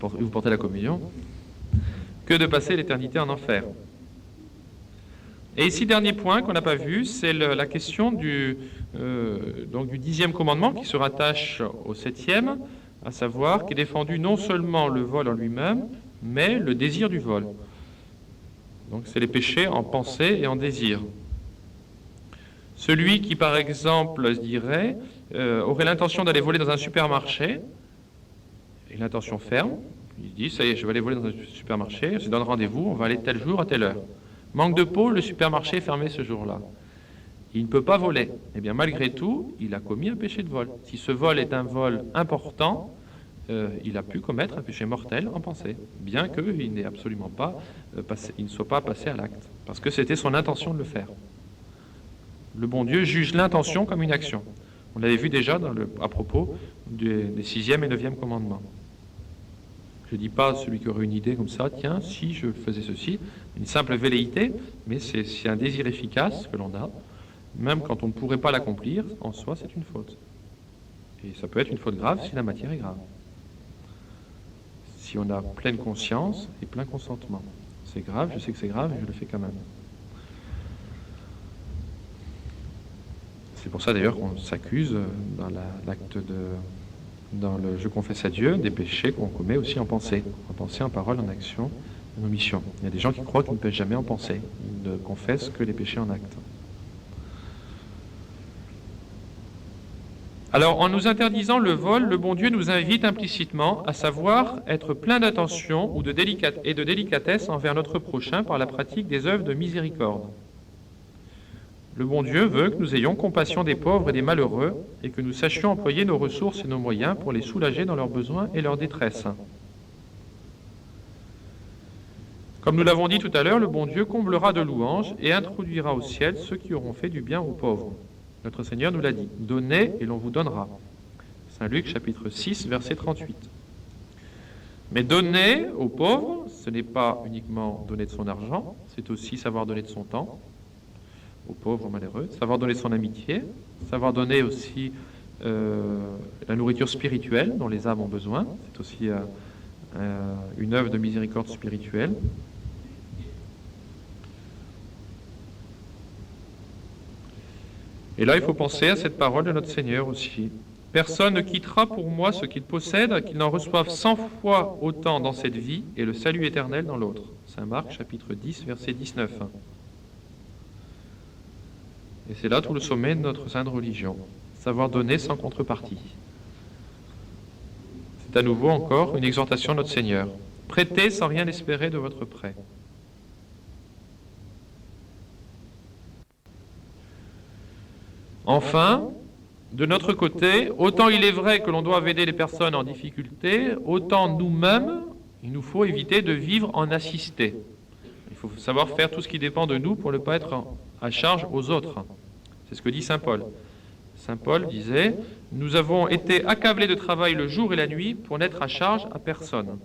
vous portez la communion, que de passer l'éternité en enfer. Et ici, dernier point qu'on n'a pas vu, c'est la question du 10e commandement qui se rattache au 7e, à savoir qu'est défendu non seulement le vol en lui-même, mais le désir du vol. Donc c'est les péchés en pensée et en désir. Celui qui, par exemple, dirait, aurait l'intention d'aller voler dans un supermarché, et l'intention ferme, il dit, ça y est, je vais aller voler dans un supermarché, je donne rendez-vous, on va aller tel jour à telle heure. Manque de peau, le supermarché est fermé ce jour-là. Il ne peut pas voler. Eh bien, malgré tout, il a commis un péché de vol. Si ce vol est un vol important, il a pu commettre un péché mortel en pensée, bien qu'il n'ait absolument pas il ne soit pas passé à l'acte, parce que c'était son intention de le faire. Le bon Dieu juge l'intention comme une action. On l'avait vu déjà à propos des 6e et 9e commandements. Je ne dis pas celui qui aurait une idée comme ça, tiens, si je faisais ceci, une simple velléité, mais c'est un désir efficace que l'on a, même quand on ne pourrait pas l'accomplir, en soi c'est une faute. Et ça peut être une faute grave si la matière est grave. Si on a pleine conscience et plein consentement. C'est grave, je sais que c'est grave, et je le fais quand même. C'est pour ça d'ailleurs qu'on s'accuse dans dans le « je confesse à Dieu » des péchés qu'on commet aussi en pensée, en parole, en action, en omission. Il y a des gens qui croient qu'ils ne pêchent jamais en pensée, ils ne confessent que les péchés en acte. Alors, en nous interdisant le vol, le bon Dieu nous invite implicitement à savoir être plein d'attention et de délicatesse envers notre prochain par la pratique des œuvres de miséricorde. Le bon Dieu veut que nous ayons compassion des pauvres et des malheureux et que nous sachions employer nos ressources et nos moyens pour les soulager dans leurs besoins et leurs détresses. Comme nous l'avons dit tout à l'heure, le bon Dieu comblera de louanges et introduira au ciel ceux qui auront fait du bien aux pauvres. Notre Seigneur nous l'a dit, « Donnez et l'on vous donnera ». Saint Luc, chapitre 6, verset 38. Mais donner aux pauvres, ce n'est pas uniquement donner de son argent, c'est aussi savoir donner de son temps, aux pauvres malheureux, savoir donner son amitié, savoir donner aussi la nourriture spirituelle dont les âmes ont besoin. C'est aussi une œuvre de miséricorde spirituelle. Et là, il faut penser à cette parole de notre Seigneur aussi. « Personne ne quittera pour moi ce qu'il possède, qu'il n'en reçoive 100 fois autant dans cette vie et le salut éternel dans l'autre. » Saint Marc, chapitre 10, verset 19. Et c'est là tout le sommet de notre sainte religion, savoir donner sans contrepartie. C'est à nouveau encore une exhortation de notre Seigneur. Prêtez sans rien espérer de votre prêt. Enfin, de notre côté, autant il est vrai que l'on doit aider les personnes en difficulté, autant nous-mêmes, il nous faut éviter de vivre en assisté. Il faut savoir faire tout ce qui dépend de nous pour ne pas être à charge aux autres. C'est ce que dit saint Paul. Saint Paul disait « Nous avons été accablés de travail le jour et la nuit pour n'être à charge à personne. »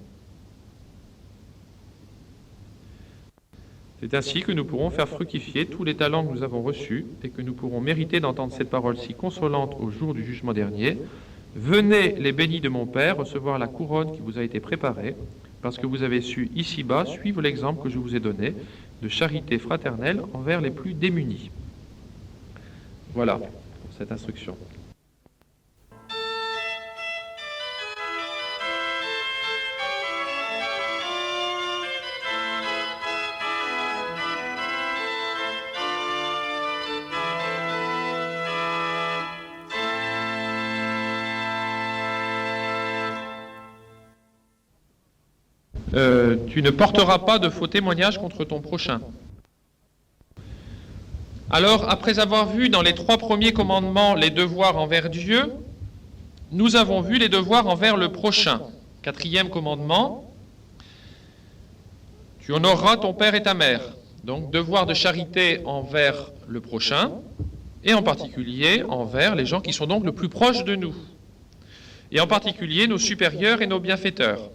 C'est ainsi que nous pourrons faire fructifier tous les talents que nous avons reçus et que nous pourrons mériter d'entendre cette parole si consolante au jour du jugement dernier. « Venez, les bénis de mon Père, recevoir la couronne qui vous a été préparée, parce que vous avez su ici-bas suivre l'exemple que je vous ai donné de charité fraternelle envers les plus démunis. » Voilà pour cette instruction. Tu ne porteras pas de faux témoignages contre ton prochain. Alors, après avoir vu dans les 3 premiers commandements les devoirs envers Dieu, nous avons vu les devoirs envers le prochain. 4e commandement, tu honoreras ton père et ta mère. Donc, devoir de charité envers le prochain, et en particulier envers les gens qui sont donc le plus proches de nous, et en particulier nos supérieurs et nos bienfaiteurs.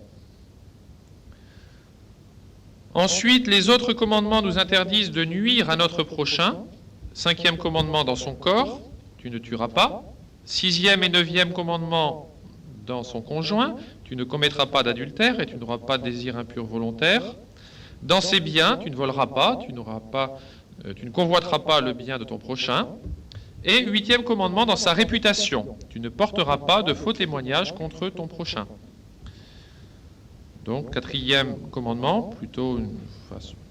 Ensuite, les autres commandements nous interdisent de nuire à notre prochain. 5e commandement dans son corps, tu ne tueras pas. 6e et 9e commandement dans son conjoint, tu ne commettras pas d'adultère et tu n'auras pas de désir impur volontaire. Dans ses biens, tu ne voleras pas, tu ne convoiteras pas le bien de ton prochain. Et 8e commandement, dans sa réputation, tu ne porteras pas de faux témoignages contre ton prochain. Donc 4e commandement,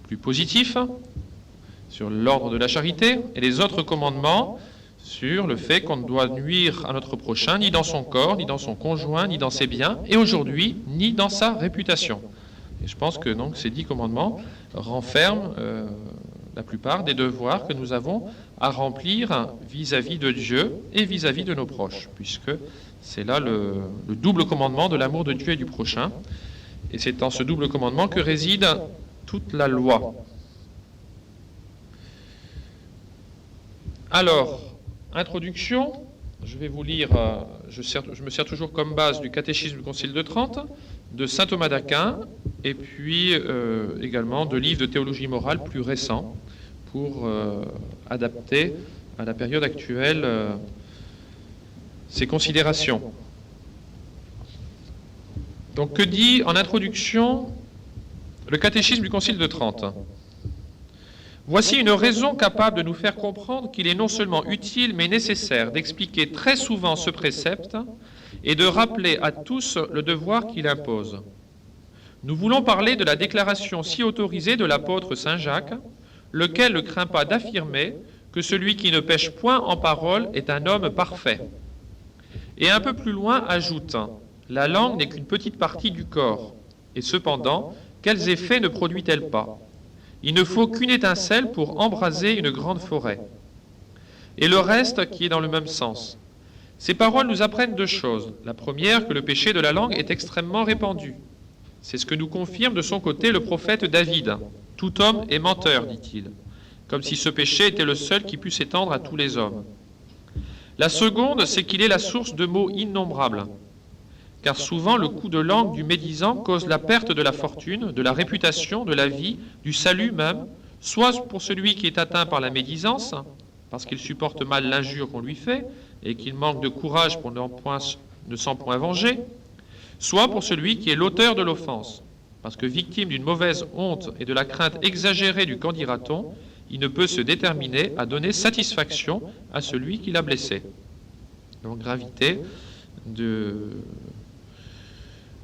plus positif, sur l'ordre de la charité, et les autres commandements sur le fait qu'on ne doit nuire à notre prochain, ni dans son corps, ni dans son conjoint, ni dans ses biens, et aujourd'hui, ni dans sa réputation. Et je pense que donc, ces 10 commandements renferment la plupart des devoirs que nous avons à remplir vis-à-vis de Dieu et vis-à-vis de nos proches, puisque c'est là le double commandement de l'amour de Dieu et du prochain. Et c'est dans ce double commandement que réside toute la loi. Alors, introduction, je vais vous lire, je me sers toujours comme base du catéchisme du Concile de Trente, de saint Thomas d'Aquin, et puis également de livres de théologie morale plus récents, pour adapter à la période actuelle ces considérations. Donc, que dit en introduction le catéchisme du Concile de Trente ? Voici une raison capable de nous faire comprendre qu'il est non seulement utile mais nécessaire d'expliquer très souvent ce précepte et de rappeler à tous le devoir qu'il impose. Nous voulons parler de la déclaration si autorisée de l'apôtre Saint Jacques, lequel ne craint pas d'affirmer que celui qui ne pêche point en parole est un homme parfait. Et un peu plus loin ajoute « La langue n'est qu'une petite partie du corps, et cependant, quels effets ne produit-elle pas ? Il ne faut qu'une étincelle pour embraser une grande forêt. » Et le reste qui est dans le même sens. Ces paroles nous apprennent 2 choses. La première, que le péché de la langue est extrêmement répandu. C'est ce que nous confirme de son côté le prophète David. « Tout homme est menteur, dit-il, comme si ce péché était le seul qui pût s'étendre à tous les hommes. » La seconde, c'est qu'il est la source de maux innombrables. Car souvent le coup de langue du médisant cause la perte de la fortune, de la réputation, de la vie, du salut même, soit pour celui qui est atteint par la médisance, parce qu'il supporte mal l'injure qu'on lui fait, et qu'il manque de courage pour ne s'en point venger, soit pour celui qui est l'auteur de l'offense, parce que victime d'une mauvaise honte et de la crainte exagérée du qu'en dira-t-on, il ne peut se déterminer à donner satisfaction à celui qui l'a blessé. Donc gravité du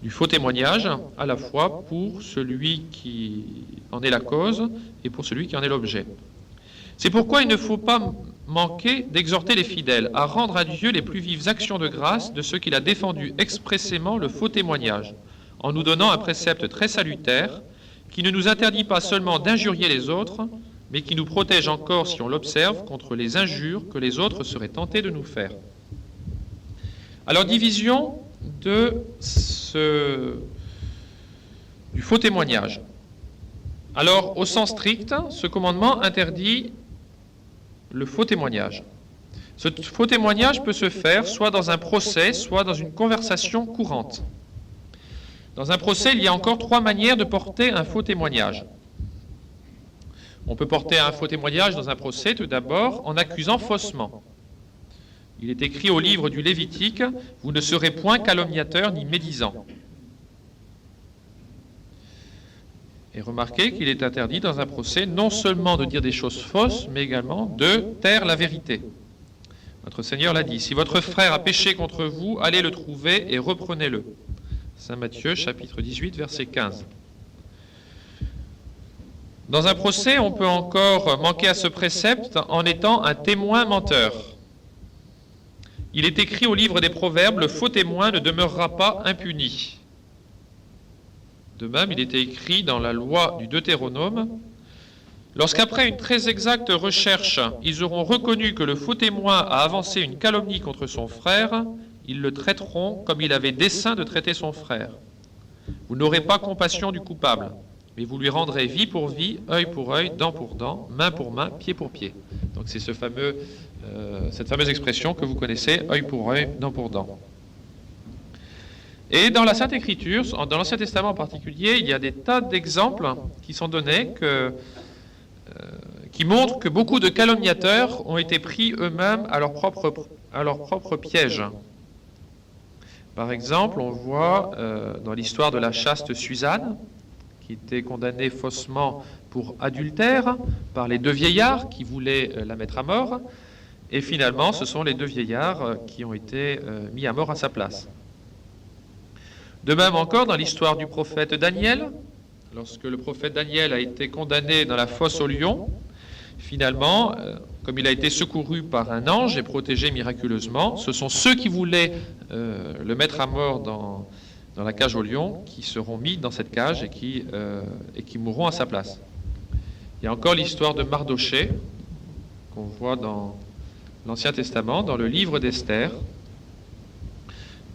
faux témoignage, à la fois pour celui qui en est la cause et pour celui qui en est l'objet. C'est pourquoi il ne faut pas manquer d'exhorter les fidèles à rendre à Dieu les plus vives actions de grâce de ceux qu'il a défendu expressément le faux témoignage, en nous donnant un précepte très salutaire qui ne nous interdit pas seulement d'injurier les autres, mais qui nous protège encore, si on l'observe, contre les injures que les autres seraient tentés de nous faire. Alors, division du faux témoignage. Alors, au sens strict, ce commandement interdit le faux témoignage. Ce faux témoignage peut se faire soit dans un procès, soit dans une conversation courante. Dans un procès, il y a encore 3 manières de porter un faux témoignage. On peut porter un faux témoignage dans un procès, tout d'abord, en accusant faussement. Il est écrit au livre du Lévitique, « Vous ne serez point calomniateur ni médisant ». Et remarquez qu'il est interdit dans un procès non seulement de dire des choses fausses, mais également de taire la vérité. Notre Seigneur l'a dit, « Si votre frère a péché contre vous, allez le trouver et reprenez-le ». Saint Matthieu, chapitre 18, verset 15. Dans un procès, on peut encore manquer à ce précepte en étant un témoin menteur. Il est écrit au livre des Proverbes, « Le faux témoin ne demeurera pas impuni ». De même, il était écrit dans la loi du Deutéronome, « Lorsqu'après une très exacte recherche, ils auront reconnu que le faux témoin a avancé une calomnie contre son frère, ils le traiteront comme il avait dessein de traiter son frère. Vous n'aurez pas compassion du coupable, mais vous lui rendrez vie pour vie, œil pour œil, dent pour dent, main pour main, pied pour pied. » Donc c'est cette fameuse expression que vous connaissez, œil pour œil, dent pour dent. Et dans la Sainte Écriture, dans l'Ancien Testament en particulier, il y a des tas d'exemples qui sont donnés qui montrent que beaucoup de calomniateurs ont été pris eux-mêmes à leur propre piège. Par exemple, on voit dans l'histoire de la chaste Suzanne, qui était condamnée faussement pour adultère par les deux vieillards qui voulaient la mettre à mort, et finalement ce sont les deux vieillards qui ont été mis à mort à sa place. De même encore dans l'histoire du prophète Daniel, lorsque le prophète Daniel a été condamné dans la fosse aux lions, finalement, comme il a été secouru par un ange et protégé miraculeusement, ce sont ceux qui voulaient le mettre à mort dans la cage aux lions qui seront mis dans cette cage et qui mourront à sa place. Il y a encore l'histoire de Mardochée, qu'on voit dans l'Ancien Testament, dans le livre d'Esther.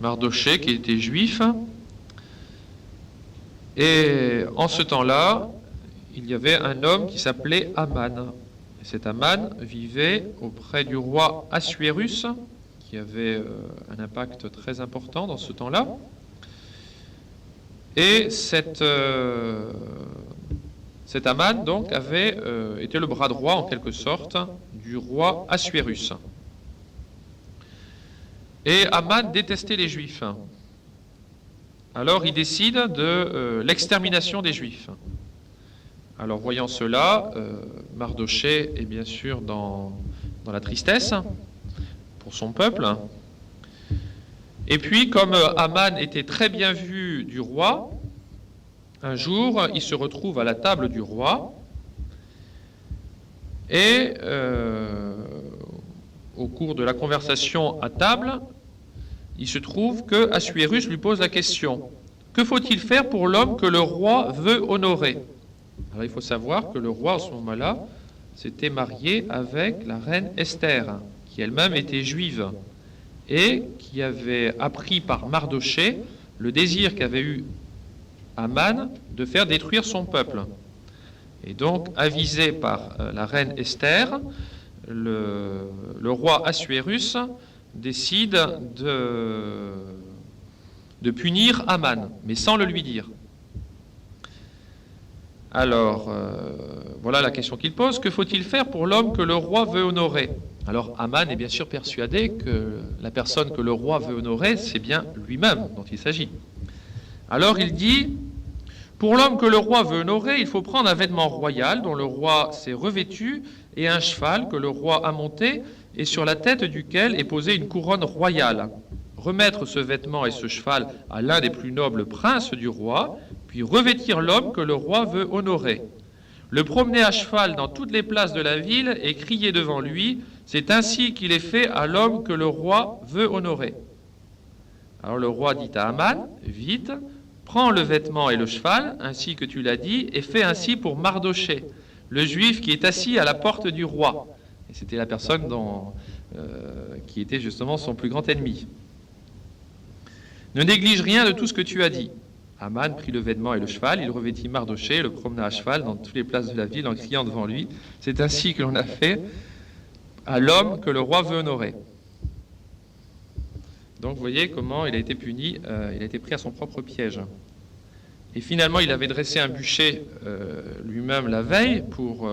Mardochée, qui était juif, et en ce temps-là, il y avait un homme qui s'appelait Aman. Et cet Aman vivait auprès du roi Assuérus, qui avait un impact très important dans ce temps-là. Et cet Aman, donc, avait été le bras droit, en quelque sorte, du roi Assuérus. Et Aman détestait les Juifs. Alors il décide de l'extermination des Juifs. Alors voyant cela, Mardochée est bien sûr dans la tristesse pour son peuple. Et puis comme Aman était très bien vu du roi, un jour il se retrouve à la table du roi et au cours de la conversation à table, il se trouve que Assuérus lui pose la question: que faut-il faire pour l'homme que le roi veut honorer? Alors il faut savoir que le roi à ce moment-là s'était marié avec la reine Esther, qui elle-même était juive et qui avait appris par Mardochée le désir qu'avait eu Aman de faire détruire son peuple. Et donc, avisé par la reine Esther, le roi Assuérus décide de punir Aman, mais sans le lui dire. Alors, voilà la question qu'il pose: que faut-il faire pour l'homme que le roi veut honorer? Alors, Aman est bien sûr persuadé que la personne que le roi veut honorer, c'est bien lui-même dont il s'agit. Alors, il dit: pour l'homme que le roi veut honorer, il faut prendre un vêtement royal dont le roi s'est revêtu et un cheval que le roi a monté et sur la tête duquel est posée une couronne royale. Remettre ce vêtement et ce cheval à l'un des plus nobles princes du roi, puis revêtir l'homme que le roi veut honorer. Le promener à cheval dans toutes les places de la ville et crier devant lui: c'est ainsi qu'il est fait à l'homme que le roi veut honorer. Alors le roi dit à Aman: vite, prends le vêtement et le cheval, ainsi que tu l'as dit, et fais ainsi pour Mardochée, le juif qui est assis à la porte du roi. Et c'était la personne qui était justement son plus grand ennemi. Ne néglige rien de tout ce que tu as dit. Aman prit le vêtement et le cheval, il revêtit Mardochée, le promena à cheval dans toutes les places de la ville en criant devant lui: c'est ainsi que l'on a fait à l'homme que le roi veut honorer. Donc vous voyez comment il a été puni, il a été pris à son propre piège. Et finalement, il avait dressé un bûcher lui-même la veille pour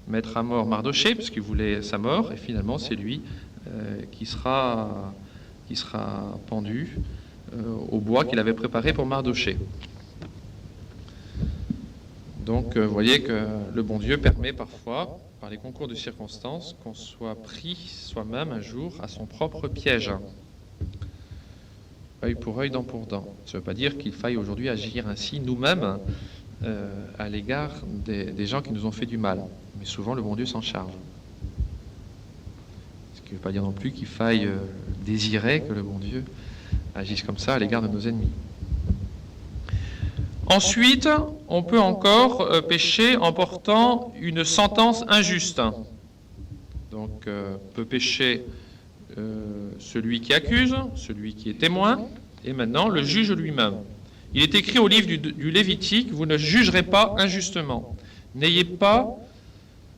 mettre à mort Mardochée, puisqu'il voulait sa mort, et finalement c'est lui qui sera pendu au bois qu'il avait préparé pour Mardochée. Donc vous voyez que le bon Dieu permet parfois, par les concours de circonstances, qu'on soit pris soi-même un jour à son propre piège. Œil pour œil, dent pour dent. Ça ne veut pas dire qu'il faille aujourd'hui agir ainsi nous-mêmes à l'égard des gens qui nous ont fait du mal. Mais souvent, le bon Dieu s'en charge. Ce qui ne veut pas dire non plus qu'il faille désirer que le bon Dieu agisse comme ça à l'égard de nos ennemis. Ensuite, on peut encore pécher en portant une sentence injuste. Donc, peut pécher celui qui accuse, celui qui est témoin, et maintenant le juge lui-même. Il est écrit au livre du Lévitique: vous ne jugerez pas injustement. N'ayez pas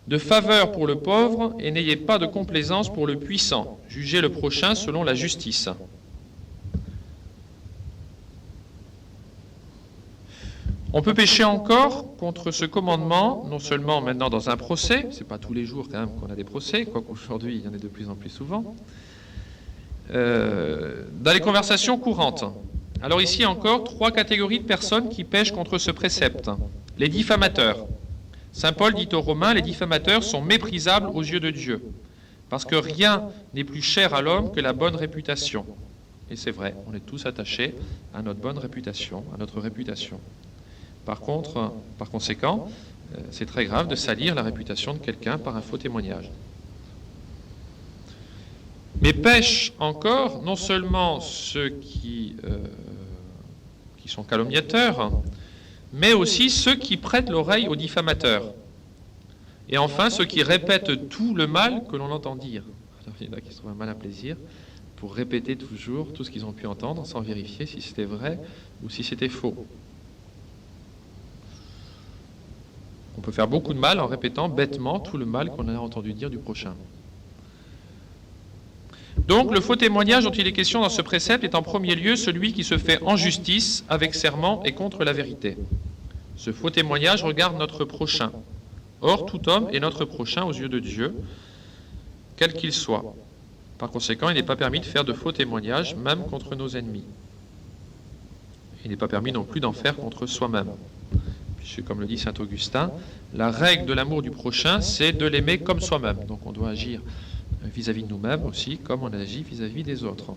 de faveur pour le pauvre et n'ayez pas de complaisance pour le puissant. Jugez le prochain selon la justice. On peut pécher encore contre ce commandement, non seulement maintenant dans un procès, c'est pas tous les jours quand même qu'on a des procès, quoique aujourd'hui il y en ait de plus en plus souvent, Dans les conversations courantes. Alors ici encore, 3 catégories de personnes qui pêchent contre ce précepte. Les diffamateurs. Saint Paul dit aux Romains, les diffamateurs sont méprisables aux yeux de Dieu, parce que rien n'est plus cher à l'homme que la bonne réputation. Et c'est vrai, on est tous attachés à notre bonne réputation, à notre réputation. Par conséquent, c'est très grave de salir la réputation de quelqu'un par un faux témoignage. Mais pêchent encore non seulement ceux qui sont calomniateurs, mais aussi ceux qui prêtent l'oreille aux diffamateurs. Et enfin, ceux qui répètent tout le mal que l'on entend dire. Alors, il y en a qui se trouvent un malin plaisir pour répéter toujours tout ce qu'ils ont pu entendre sans vérifier si c'était vrai ou si c'était faux. On peut faire beaucoup de mal en répétant bêtement tout le mal qu'on a entendu dire du prochain. Donc, le faux témoignage dont il est question dans ce précepte est en premier lieu celui qui se fait en justice, avec serment et contre la vérité. Ce faux témoignage regarde notre prochain. Or, tout homme est notre prochain aux yeux de Dieu, quel qu'il soit. Par conséquent, il n'est pas permis de faire de faux témoignages, même contre nos ennemis. Il n'est pas permis non plus d'en faire contre soi-même. Puisque, comme le dit saint Augustin, la règle de l'amour du prochain, c'est de l'aimer comme soi-même. Donc, on doit agir vis-à-vis de nous-mêmes aussi, comme on agit vis-à-vis des autres.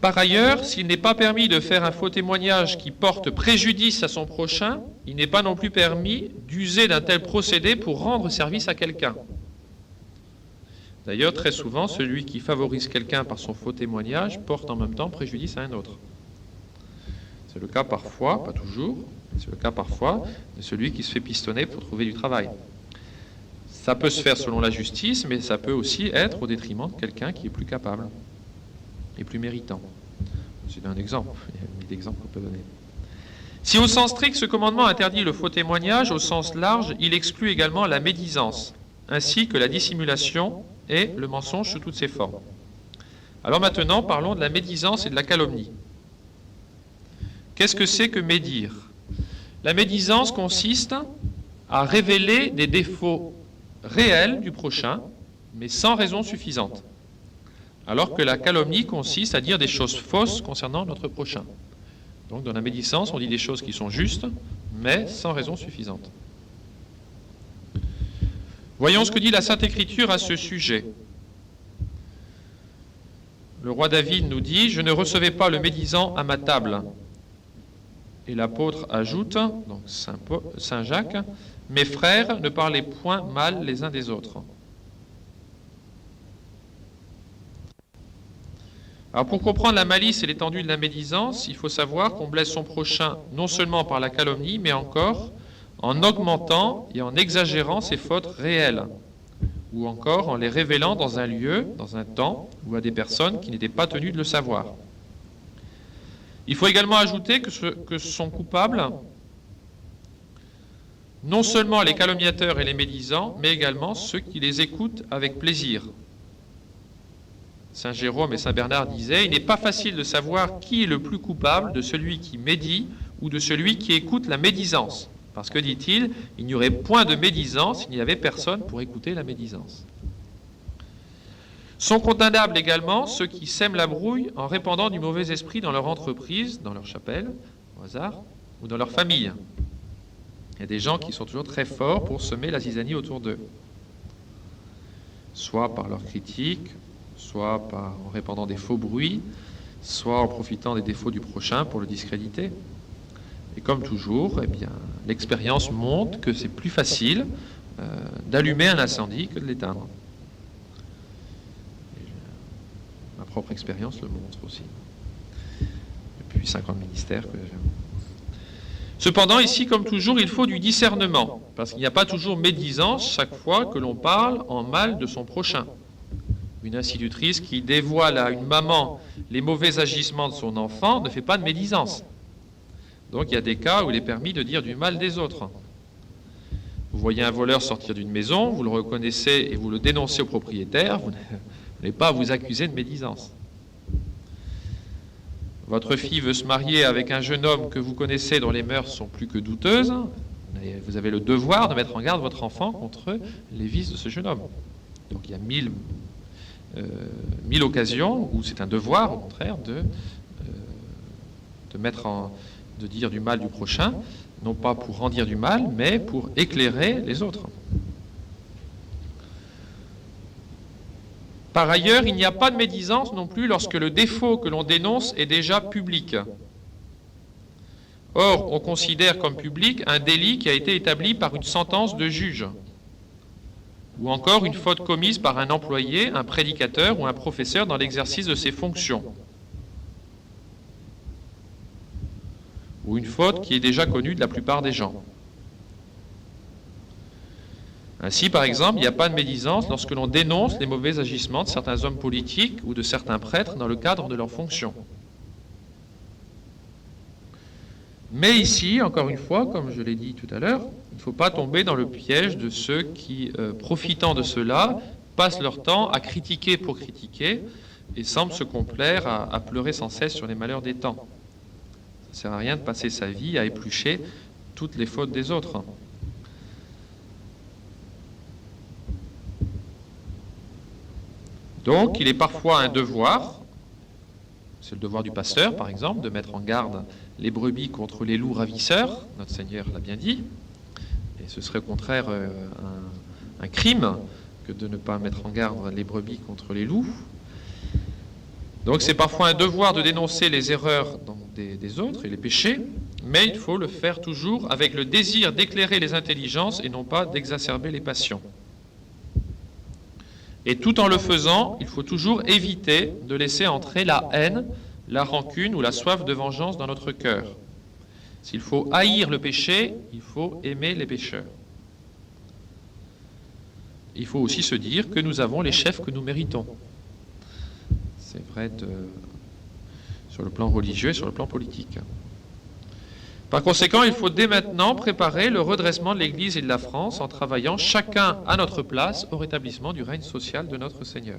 Par ailleurs, s'il n'est pas permis de faire un faux témoignage qui porte préjudice à son prochain, il n'est pas non plus permis d'user d'un tel procédé pour rendre service à quelqu'un. D'ailleurs, très souvent, celui qui favorise quelqu'un par son faux témoignage porte en même temps préjudice à un autre. C'est le cas parfois, pas toujours, mais c'est le cas parfois de celui qui se fait pistonner pour trouver du travail. Ça peut se faire selon la justice, mais ça peut aussi être au détriment de quelqu'un qui est plus capable et plus méritant. C'est un exemple, il y a mille exemples qu'on peut donner. Si au sens strict, ce commandement interdit le faux témoignage, au sens large, il exclut également la médisance, ainsi que la dissimulation et le mensonge sous toutes ses formes. Alors maintenant, parlons de la médisance et de la calomnie. Qu'est-ce que c'est que médire? La médisance consiste à révéler des défauts réels du prochain, mais sans raison suffisante. Alors que la calomnie consiste à dire des choses fausses concernant notre prochain. Donc dans la médisance, on dit des choses qui sont justes, mais sans raison suffisante. Voyons ce que dit la Sainte Écriture à ce sujet. Le roi David nous dit « Je ne recevais pas le médisant à ma table ». Et l'apôtre ajoute, donc Saint Jacques, « Mes frères, ne parlez point mal les uns des autres ». Alors pour comprendre la malice et l'étendue de la médisance, il faut savoir qu'on blesse son prochain non seulement par la calomnie, mais encore en augmentant et en exagérant ses fautes réelles, ou encore en les révélant dans un lieu, dans un temps, ou à des personnes qui n'étaient pas tenues de le savoir. Il faut également ajouter que sont coupables non seulement les calomniateurs et les médisants, mais également ceux qui les écoutent avec plaisir. Saint Jérôme et Saint Bernard disaient « Il n'est pas facile de savoir qui est le plus coupable de celui qui médit ou de celui qui écoute la médisance. Parce que, dit-il, il n'y aurait point de médisance s'il n'y avait personne pour écouter la médisance. » Sont condamnables également ceux qui sèment la brouille en répandant du mauvais esprit dans leur entreprise, dans leur chapelle, au hasard, ou dans leur famille. Il y a des gens qui sont toujours très forts pour semer la zizanie autour d'eux, soit par leur critique, soit en répandant des faux bruits, soit en profitant des défauts du prochain pour le discréditer. Et comme toujours, eh bien, l'expérience montre que c'est plus facile d'allumer un incendie que de l'éteindre. Ma propre expérience le montre aussi. Depuis 50 ministères que j'ai. Cependant, ici, comme toujours, il faut du discernement, parce qu'il n'y a pas toujours médisance chaque fois que l'on parle en mal de son prochain. Une institutrice qui dévoile à une maman les mauvais agissements de son enfant ne fait pas de médisance. Donc il y a des cas où il est permis de dire du mal des autres. Vous voyez un voleur sortir d'une maison, vous le reconnaissez et vous le dénoncez au propriétaire, vous n'avez pas à vous accuser de médisance. Votre fille veut se marier avec un jeune homme que vous connaissez dont les mœurs sont plus que douteuses, vous avez le devoir de mettre en garde votre enfant contre les vices de ce jeune homme. Donc il y a mille occasions où c'est un devoir, au contraire, de dire du mal du prochain, non pas pour en dire du mal, mais pour éclairer les autres. Par ailleurs, il n'y a pas de médisance non plus lorsque le défaut que l'on dénonce est déjà public. Or, on considère comme public un délit qui a été établi par une sentence de juge, ou encore une faute commise par un employé, un prédicateur ou un professeur dans l'exercice de ses fonctions, ou une faute qui est déjà connue de la plupart des gens. Ainsi, par exemple, il n'y a pas de médisance lorsque l'on dénonce les mauvais agissements de certains hommes politiques ou de certains prêtres dans le cadre de leurs fonctions. Mais ici, encore une fois, comme je l'ai dit tout à l'heure, il ne faut pas tomber dans le piège de ceux qui, profitant de cela, passent leur temps à critiquer pour critiquer et semblent se complaire à pleurer sans cesse sur les malheurs des temps. Ça ne sert à rien de passer sa vie à éplucher toutes les fautes des autres. Donc, il est parfois un devoir, c'est le devoir du pasteur, par exemple, de mettre en garde les brebis contre les loups ravisseurs, notre Seigneur l'a bien dit, et ce serait au contraire un crime que de ne pas mettre en garde les brebis contre les loups. Donc c'est parfois un devoir de dénoncer les erreurs des autres et les péchés, mais il faut le faire toujours avec le désir d'éclairer les intelligences et non pas d'exacerber les passions. Et tout en le faisant, il faut toujours éviter de laisser entrer la haine, la rancune ou la soif de vengeance dans notre cœur. S'il faut haïr le péché, il faut aimer les pécheurs. Il faut aussi se dire que nous avons les chefs que nous méritons. C'est vrai sur le plan religieux et sur le plan politique. Par conséquent, il faut dès maintenant préparer le redressement de l'Église et de la France en travaillant chacun à notre place au rétablissement du règne social de notre Seigneur.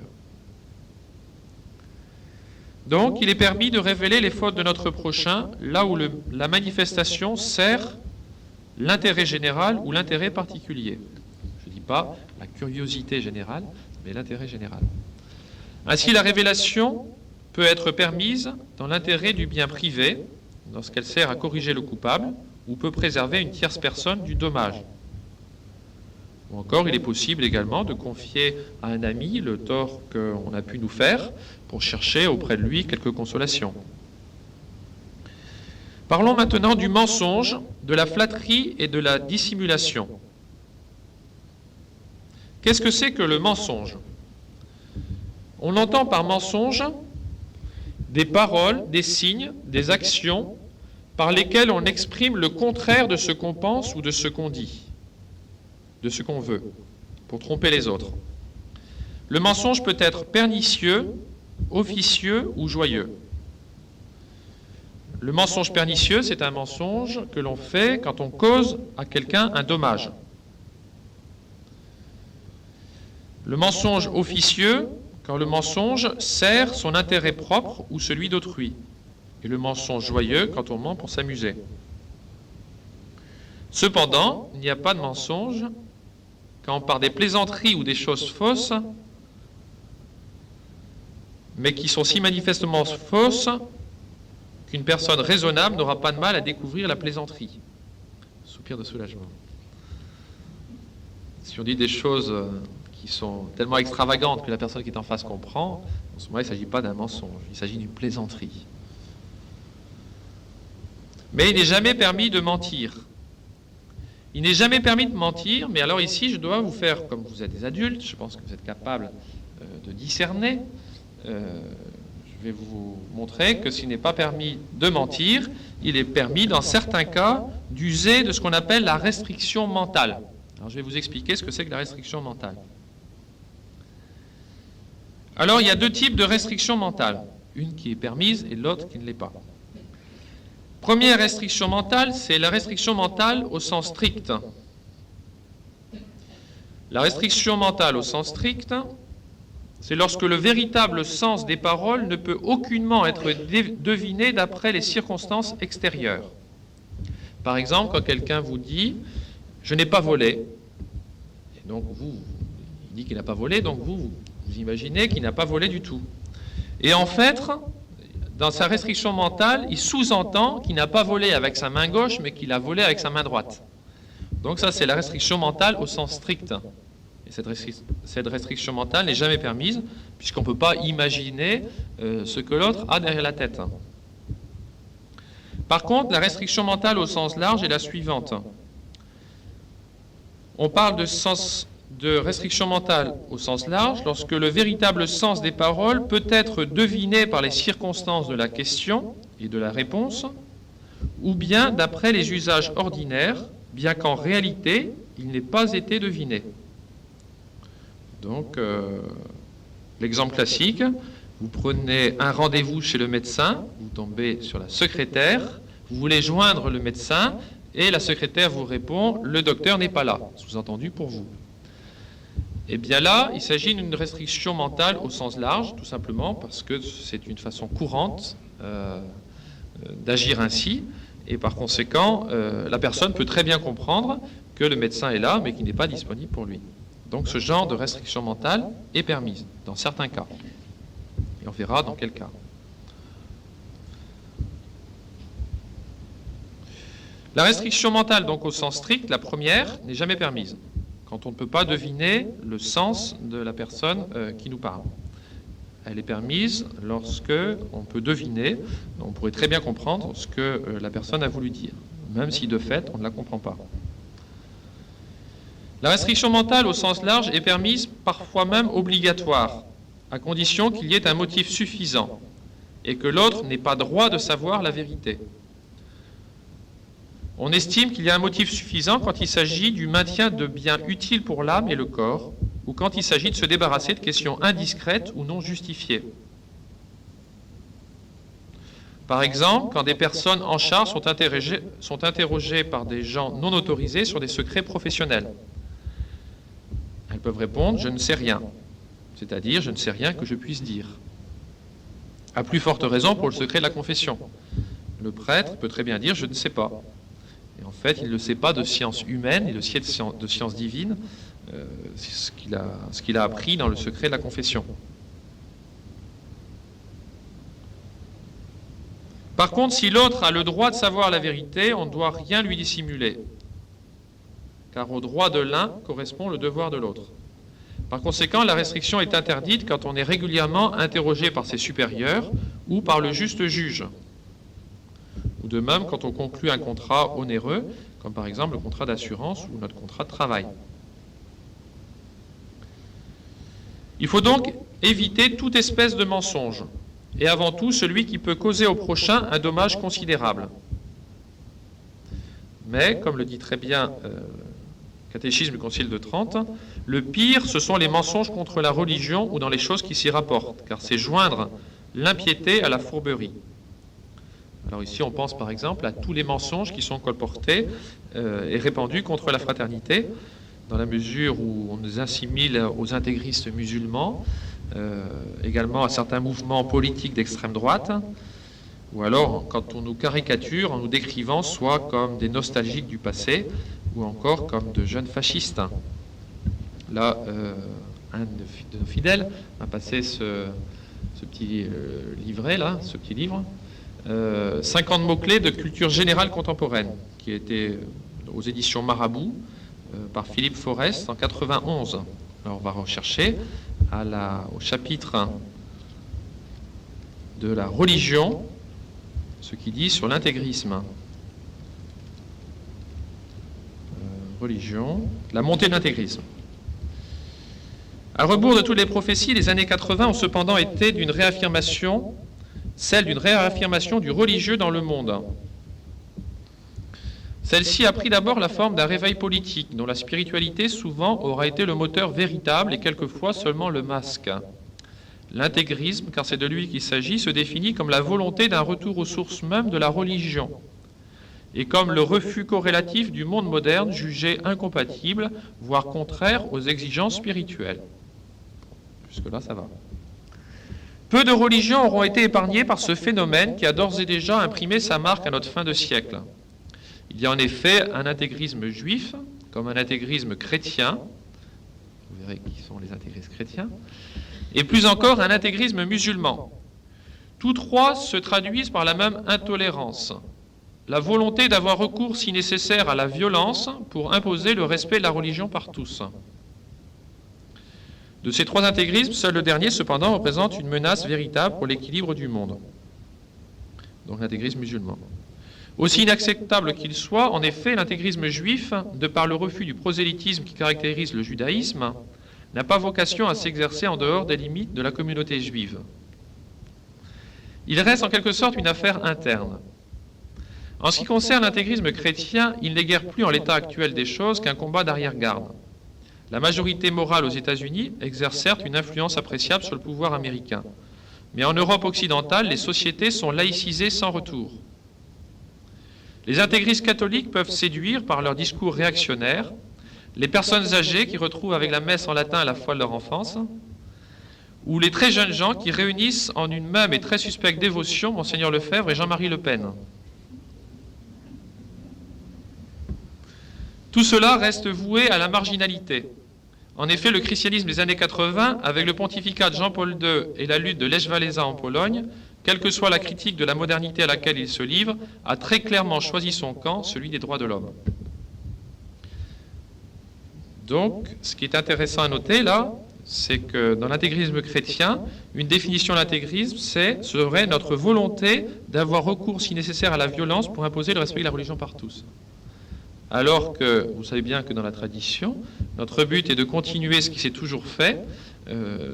Donc, il est permis de révéler les fautes de notre prochain là où la manifestation sert l'intérêt général ou l'intérêt particulier. Je ne dis pas la curiosité générale, mais l'intérêt général. Ainsi, la révélation peut être permise dans l'intérêt du bien privé, lorsqu'elle sert à corriger le coupable, ou peut préserver une tierce personne du dommage. Ou encore, il est possible également de confier à un ami le tort qu'on a pu nous faire pour chercher auprès de lui quelques consolations. Parlons maintenant du mensonge, de la flatterie et de la dissimulation. Qu'est-ce que c'est que le mensonge ? On entend par mensonge des paroles, des signes, des actions par lesquelles on exprime le contraire de ce qu'on pense ou de ce qu'on dit, de ce qu'on veut, pour tromper les autres. Le mensonge peut être pernicieux, officieux ou joyeux. Le mensonge pernicieux, c'est un mensonge que l'on fait quand on cause à quelqu'un un dommage. Le mensonge officieux, quand le mensonge sert son intérêt propre ou celui d'autrui. Et le mensonge joyeux, quand on ment pour s'amuser. Cependant, il n'y a pas de mensonge quand par des plaisanteries ou des choses fausses, mais qui sont si manifestement fausses qu'une personne raisonnable n'aura pas de mal à découvrir la plaisanterie. Soupir de soulagement. Si on dit des choses qui sont tellement extravagantes que la personne qui est en face comprend, en ce moment, il ne s'agit pas d'un mensonge, il s'agit d'une plaisanterie. Mais il n'est jamais permis de mentir. Il n'est jamais permis de mentir, mais alors ici, je dois vous faire, comme vous êtes des adultes, je pense que vous êtes capables de discerner, je vais vous montrer que s'il n'est pas permis de mentir, il est permis, dans certains cas, d'user de ce qu'on appelle la restriction mentale. Alors, je vais vous expliquer ce que c'est que la restriction mentale. Alors, il y a deux types de restrictions mentales, une qui est permise et l'autre qui ne l'est pas. Première restriction mentale, c'est la restriction mentale au sens strict. La restriction mentale au sens strict, c'est lorsque le véritable sens des paroles ne peut aucunement être deviné d'après les circonstances extérieures. Par exemple, quand quelqu'un vous dit « je n'ai pas volé », et donc il dit qu'il n'a pas volé, donc vous Vous imaginez qu'il n'a pas volé du tout. Et en fait, dans sa restriction mentale, il sous-entend qu'il n'a pas volé avec sa main gauche, mais qu'il a volé avec sa main droite. Donc ça, c'est la restriction mentale au sens strict. Et cette restriction mentale n'est jamais permise, puisqu'on ne peut pas imaginer ce que l'autre a derrière la tête. Par contre, la restriction mentale au sens large est la suivante. On parle de restriction mentale au sens large lorsque le véritable sens des paroles peut être deviné par les circonstances de la question et de la réponse, ou bien d'après les usages ordinaires, bien qu'en réalité, il n'ait pas été deviné. Donc, l'exemple classique, vous prenez un rendez-vous chez le médecin, vous tombez sur la secrétaire, vous voulez joindre le médecin, et la secrétaire vous répond « le docteur n'est pas là », sous-entendu pour vous. Eh bien là, il s'agit d'une restriction mentale au sens large, tout simplement parce que c'est une façon courante d'agir ainsi, et par conséquent, la personne peut très bien comprendre que le médecin est là, mais qu'il n'est pas disponible pour lui. Donc ce genre de restriction mentale est permise, dans certains cas. Et on verra dans quel cas. La restriction mentale, donc au sens strict, la première, n'est jamais permise, quand on ne peut pas deviner le sens de la personne qui nous parle. Elle est permise lorsque on peut deviner, on pourrait très bien comprendre ce que la personne a voulu dire, même si de fait on ne la comprend pas. La restriction mentale au sens large est permise, parfois même obligatoire, à condition qu'il y ait un motif suffisant et que l'autre n'ait pas droit de savoir la vérité. On estime qu'il y a un motif suffisant quand il s'agit du maintien de biens utiles pour l'âme et le corps, ou quand il s'agit de se débarrasser de questions indiscrètes ou non justifiées. Par exemple, quand des personnes en charge sont interrogées par des gens non autorisés sur des secrets professionnels. Elles peuvent répondre « je ne sais rien », c'est-à-dire « je ne sais rien que je puisse dire ». À plus forte raison pour le secret de la confession. Le prêtre peut très bien dire « je ne sais pas ». Et en fait, il ne sait pas de sciences humaines, il le sait de sciences divines, c'est ce qu'il a appris dans le secret de la confession. Par contre, si l'autre a le droit de savoir la vérité, on ne doit rien lui dissimuler, car au droit de l'un correspond le devoir de l'autre. Par conséquent, la restriction est interdite quand on est régulièrement interrogé par ses supérieurs ou par le juste juge. Ou de même quand on conclut un contrat onéreux, comme par exemple le contrat d'assurance ou notre contrat de travail. Il faut donc éviter toute espèce de mensonge, et avant tout celui qui peut causer au prochain un dommage considérable. Mais, comme le dit très bien le catéchisme du Concile de Trente, le pire, ce sont les mensonges contre la religion ou dans les choses qui s'y rapportent, car c'est joindre l'impiété à la fourberie. Alors ici, on pense par exemple à tous les mensonges qui sont colportés et répandus contre la fraternité, dans la mesure où on nous assimile aux intégristes musulmans, également à certains mouvements politiques d'extrême droite, ou alors quand on nous caricature en nous décrivant soit comme des nostalgiques du passé, ou encore comme de jeunes fascistes. Là, un de nos fidèles m'a passé ce petit livret, là, ce petit livre, 50 mots-clés de culture générale contemporaine, qui a été aux éditions Marabout par Philippe Forest en 91. Alors on va rechercher au chapitre de la religion, ce qu'il dit sur l'intégrisme. Religion, la montée de l'intégrisme. À rebours de toutes les prophéties, les années 80 ont cependant été celle d'une réaffirmation du religieux dans le monde. Celle-ci a pris d'abord la forme d'un réveil politique, dont la spiritualité souvent aura été le moteur véritable et quelquefois seulement le masque. L'intégrisme, car c'est de lui qu'il s'agit, se définit comme la volonté d'un retour aux sources mêmes de la religion, et comme le refus corrélatif du monde moderne jugé incompatible, voire contraire aux exigences spirituelles. Jusque-là, ça va. Peu de religions auront été épargnées par ce phénomène qui a d'ores et déjà imprimé sa marque à notre fin de siècle. Il y a en effet un intégrisme juif, comme un intégrisme chrétien, vous verrez qui sont les intégristes chrétiens, et plus encore un intégrisme musulman. Tous trois se traduisent par la même intolérance, la volonté d'avoir recours si nécessaire à la violence pour imposer le respect de la religion par tous. De ces trois intégrismes, seul le dernier, cependant, représente une menace véritable pour l'équilibre du monde. Donc l'intégrisme musulman. Aussi inacceptable qu'il soit, en effet, l'intégrisme juif, de par le refus du prosélytisme qui caractérise le judaïsme, n'a pas vocation à s'exercer en dehors des limites de la communauté juive. Il reste en quelque sorte une affaire interne. En ce qui concerne l'intégrisme chrétien, il n'est guère plus en l'état actuel des choses qu'un combat d'arrière-garde. La majorité morale aux États-Unis exerce certes une influence appréciable sur le pouvoir américain, mais en Europe occidentale, les sociétés sont laïcisées sans retour. Les intégristes catholiques peuvent séduire par leurs discours réactionnaires les personnes âgées qui retrouvent avec la messe en latin la foi de leur enfance, ou les très jeunes gens qui réunissent en une même et très suspecte dévotion Monseigneur Lefebvre et Jean-Marie Le Pen. Tout cela reste voué à la marginalité. En effet, le christianisme des années 80, avec le pontificat de Jean-Paul II et la lutte de Lech Walesa en Pologne, quelle que soit la critique de la modernité à laquelle il se livre, a très clairement choisi son camp, celui des droits de l'homme. Donc, ce qui est intéressant à noter là, c'est que dans l'intégrisme chrétien, une définition de l'intégrisme, serait notre volonté d'avoir recours si nécessaire à la violence pour imposer le respect de la religion par tous. Alors que, vous savez bien que dans la tradition, notre but est de continuer ce qui s'est toujours fait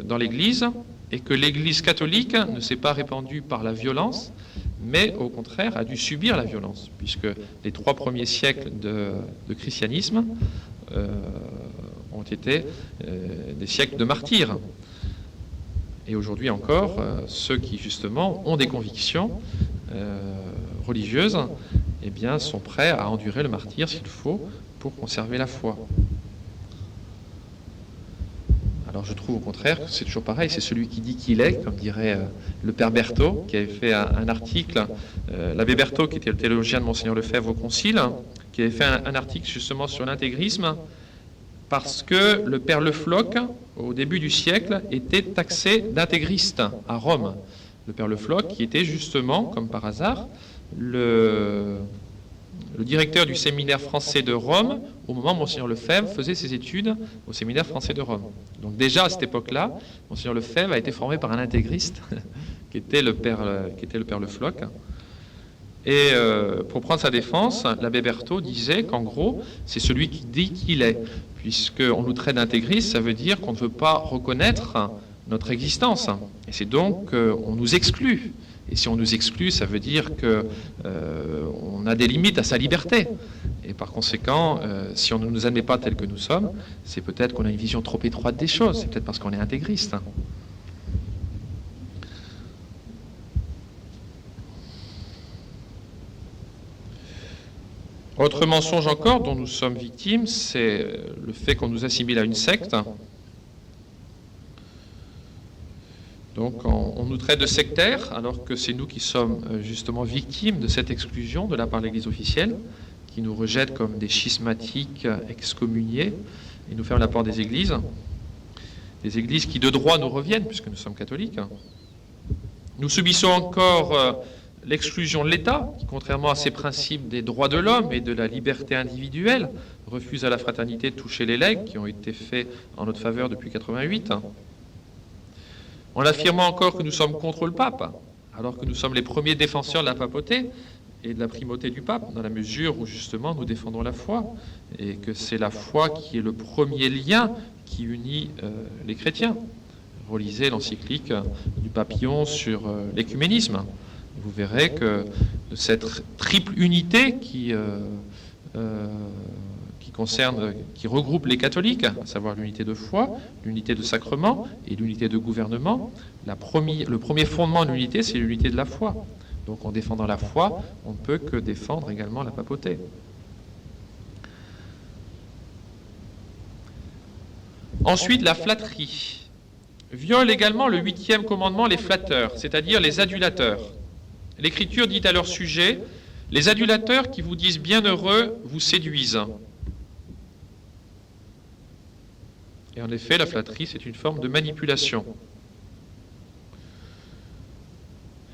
dans l'Église, et que l'Église catholique ne s'est pas répandue par la violence, mais au contraire a dû subir la violence, puisque les 3 premiers siècles de christianisme ont été des siècles de martyrs. Et aujourd'hui encore, ceux qui justement ont des convictions religieuses, eh bien, sont prêts à endurer le martyre s'il faut pour conserver la foi. Alors je trouve au contraire que c'est toujours pareil, c'est celui qui dit qu'il est, comme dirait le père Berthaud, qui avait fait un article, l'abbé Berthaud, qui était le théologien de Monseigneur Lefebvre au Concile, qui avait fait un article justement sur l'intégrisme, parce que le père Le Floch, au début du siècle, était taxé d'intégriste à Rome. Le père Le Floch, qui était justement, comme par hasard, le directeur du séminaire français de Rome, au moment où Monseigneur Lefebvre faisait ses études au séminaire français de Rome. Donc déjà à cette époque-là, Monseigneur Lefebvre a été formé par un intégriste, qui était le père Le Floch. Et pour prendre sa défense, l'abbé Berthaud disait qu'en gros, c'est celui qui dit qu'il est. Puisqu'on nous traite d'intégriste, ça veut dire qu'on ne veut pas reconnaître notre existence. Et c'est donc qu'on nous exclut. Et si on nous exclut, ça veut dire qu'on a des limites à sa liberté. Et par conséquent, si on ne nous admet pas tels que nous sommes, c'est peut-être qu'on a une vision trop étroite des choses. C'est peut-être parce qu'on est intégriste. Autre mensonge encore dont nous sommes victimes, c'est le fait qu'on nous assimile à une secte. Donc on nous traite de sectaires, alors que c'est nous qui sommes justement victimes de cette exclusion de la part de l'Église officielle, qui nous rejette comme des schismatiques excommuniés et nous ferme la porte des églises qui de droit nous reviennent, puisque nous sommes catholiques. Nous subissons encore l'exclusion de l'État, qui, contrairement à ses principes des droits de l'homme et de la liberté individuelle, refuse à la fraternité de toucher les legs qui ont été faits en notre faveur depuis 88. En affirmant encore que nous sommes contre le pape, alors que nous sommes les premiers défenseurs de la papauté et de la primauté du pape, dans la mesure où justement nous défendons la foi, et que c'est la foi qui est le premier lien qui unit les chrétiens. Relisez l'encyclique du Papillon sur l'écuménisme. Vous verrez que de cette triple unité qui regroupe les catholiques, à savoir l'unité de foi, l'unité de sacrement et l'unité de gouvernement, le premier fondement de l'unité, c'est l'unité de la foi. Donc en défendant la foi, on ne peut que défendre également la papauté. Ensuite, la flatterie viole également le 8e commandement, les flatteurs, c'est-à-dire les adulateurs. L'Écriture dit à leur sujet, « Les adulateurs qui vous disent bienheureux vous séduisent. » Et en effet, la flatterie, c'est une forme de manipulation.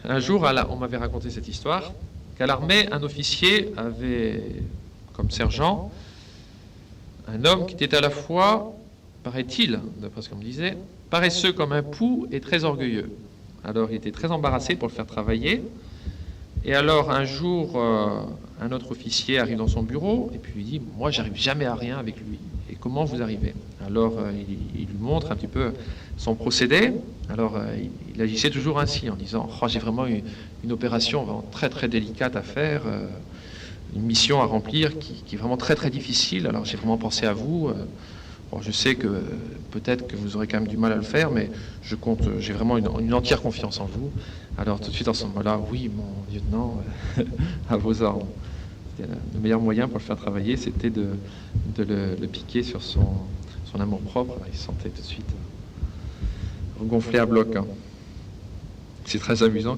Un jour, on m'avait raconté cette histoire, qu'à l'armée, un officier avait, comme sergent, un homme qui était à la fois, paraît-il, d'après ce qu'on me disait, paresseux comme un pou et très orgueilleux. Alors il était très embarrassé pour le faire travailler. Et alors un jour, un autre officier arrive dans son bureau et puis lui dit « Moi, j'arrive jamais à rien avec lui. Et comment vous arrivez ?» Alors il lui montre un petit peu son procédé. Alors il agissait toujours ainsi en disant « Oh, j'ai vraiment une opération vraiment très très délicate à faire, une mission à remplir qui est vraiment très très difficile. Alors j'ai vraiment pensé à vous. Bon, je sais que peut-être que vous aurez quand même du mal à le faire, mais j'ai vraiment une entière confiance en vous. Alors tout de suite en ce moment-là, oui, mon lieutenant, à vos ordres. Le meilleur moyen pour le faire travailler, c'était de le piquer sur son amour-propre. Il se sentait tout de suite gonflé à bloc. Hein. C'est très amusant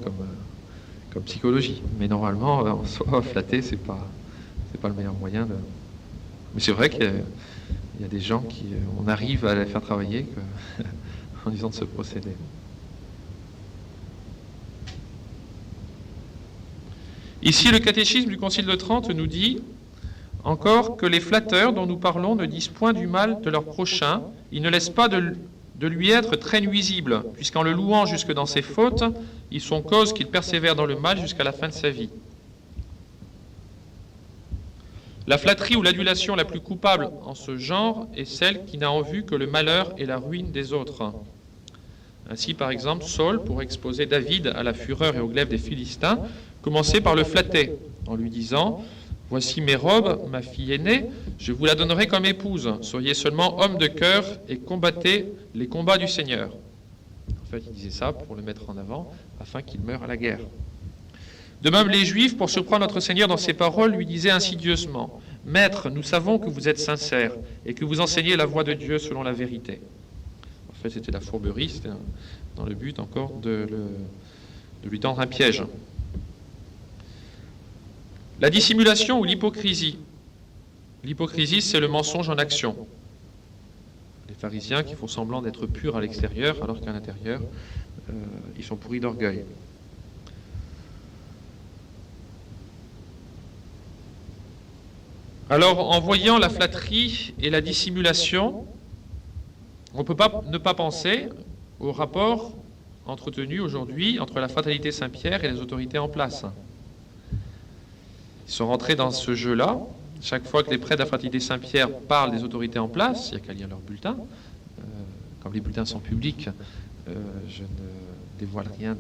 comme psychologie. Mais normalement, en soi, flatter, c'est pas le meilleur moyen de... Mais c'est vrai qu'il y a des gens on arrive à les faire travailler en disant de ce procédé. Ici, le catéchisme du Concile de Trente nous dit encore que les flatteurs dont nous parlons ne disent point du mal de leur prochain, ils ne laissent pas de lui être très nuisibles, puisqu'en le louant jusque dans ses fautes, ils sont cause qu'il persévère dans le mal jusqu'à la fin de sa vie. La flatterie ou l'adulation la plus coupable en ce genre est celle qui n'a en vue que le malheur et la ruine des autres. Ainsi, par exemple, Saul, pour exposer David à la fureur et au glaive des Philistins, commençait par le flatter, en lui disant « Voici mes robes, ma fille aînée, je vous la donnerai comme épouse. Soyez seulement homme de cœur et combattez les combats du Seigneur. » En fait, il disait ça pour le mettre en avant, afin qu'il meure à la guerre. De même, les Juifs, pour surprendre notre Seigneur dans ses paroles, lui disaient insidieusement « Maître, nous savons que vous êtes sincère et que vous enseignez la voie de Dieu selon la vérité. » En fait, c'était la fourberie, c'était dans le but encore de lui tendre un piège. La dissimulation ou l'hypocrisie. L'hypocrisie, c'est le mensonge en action. Les pharisiens qui font semblant d'être purs à l'extérieur, alors qu'à l'intérieur, ils sont pourris d'orgueil. Alors, en voyant la flatterie et la dissimulation, on ne peut pas ne pas penser au rapport entretenu aujourd'hui entre la fraternité Saint-Pierre et les autorités en place. Ils sont rentrés dans ce jeu-là. Chaque fois que les prêtres de la fraternité Saint-Pierre parlent des autorités en place, il n'y a qu'à lire leurs bulletins. Comme les bulletins sont publics, je ne dévoile rien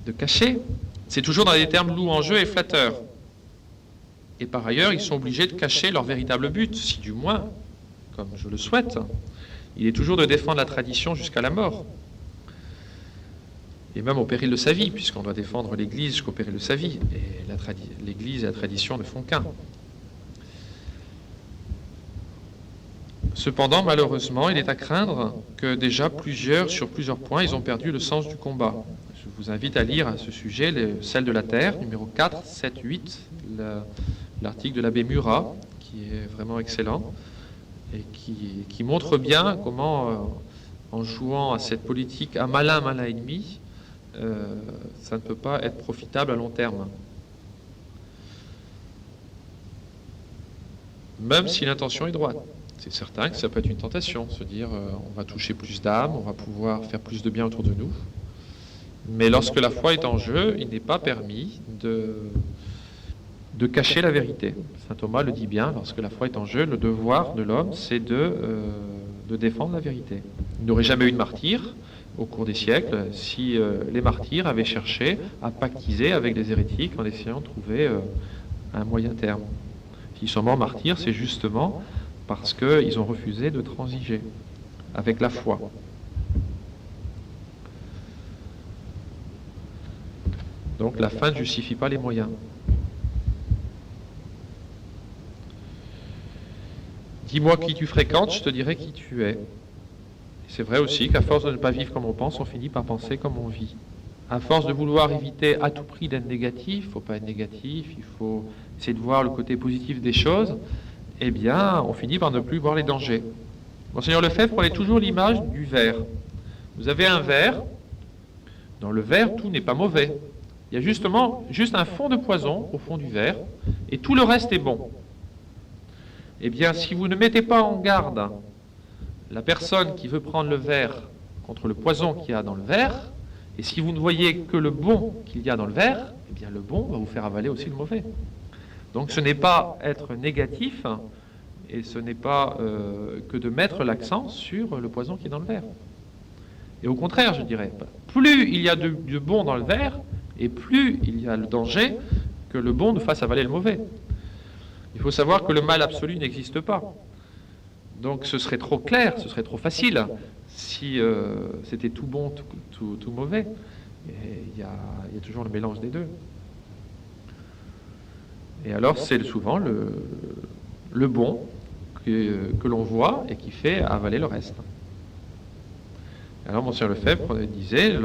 de caché. C'est toujours dans des termes louangeux et flatteurs. Et par ailleurs, ils sont obligés de cacher leur véritable but, si du moins, comme je le souhaite, il est toujours de défendre la tradition jusqu'à la mort. Et même au péril de sa vie, puisqu'on doit défendre l'Église jusqu'au péril de sa vie. Et l'Église et la tradition ne font qu'un. Cependant, malheureusement, il est à craindre que déjà sur plusieurs points, ils ont perdu le sens du combat. Je vous invite à lire à ce sujet Celle de la Terre, numéro 4, 7, 8, l'article de l'abbé Murat, qui est vraiment excellent, et qui montre bien comment, en jouant à cette politique à malin ennemi, ça ne peut pas être profitable à long terme. Même si l'intention est droite. C'est certain que ça peut être une tentation, se dire on va toucher plus d'âmes, on va pouvoir faire plus de bien autour de nous. Mais lorsque la foi est en jeu, il n'est pas permis de cacher la vérité. Saint Thomas le dit bien, lorsque la foi est en jeu, le devoir de l'homme, c'est de défendre la vérité. Il n'y aurait jamais eu de martyrs au cours des siècles si les martyrs avaient cherché à pactiser avec les hérétiques en essayant de trouver un moyen terme. S'ils sont morts martyrs, c'est justement parce qu'ils ont refusé de transiger avec la foi. Donc la fin ne justifie pas les moyens. Dis-moi qui tu fréquentes, je te dirai qui tu es. C'est vrai aussi qu'à force de ne pas vivre comme on pense, on finit par penser comme on vit. À force de vouloir éviter à tout prix d'être négatif, il ne faut pas être négatif, il faut essayer de voir le côté positif des choses, eh bien, on finit par ne plus voir les dangers. Monseigneur Lefebvre prenait toujours l'image du verre. Vous avez un verre Dans le verre, tout n'est pas mauvais. Il y a justement juste un fond de poison au fond du verre, et tout le reste est bon. Eh bien, si vous ne mettez pas en garde la personne qui veut prendre le verre contre le poison qu'il y a dans le verre, et si vous ne voyez que le bon qu'il y a dans le verre, eh bien le bon va vous faire avaler aussi le mauvais. Donc ce n'est pas être négatif, et ce n'est pas que de mettre l'accent sur le poison qui est dans le verre. Et au contraire, je dirais, plus il y a de bon dans le verre, et plus il y a le danger que le bon nous fasse avaler le mauvais. Il faut savoir que le mal absolu n'existe pas. Donc ce serait trop clair, ce serait trop facile si c'était tout bon, tout mauvais. Et il y a toujours le mélange des deux. Et alors c'est souvent le bon que l'on voit et qui fait avaler le reste. Alors Monseigneur Lefebvre disait,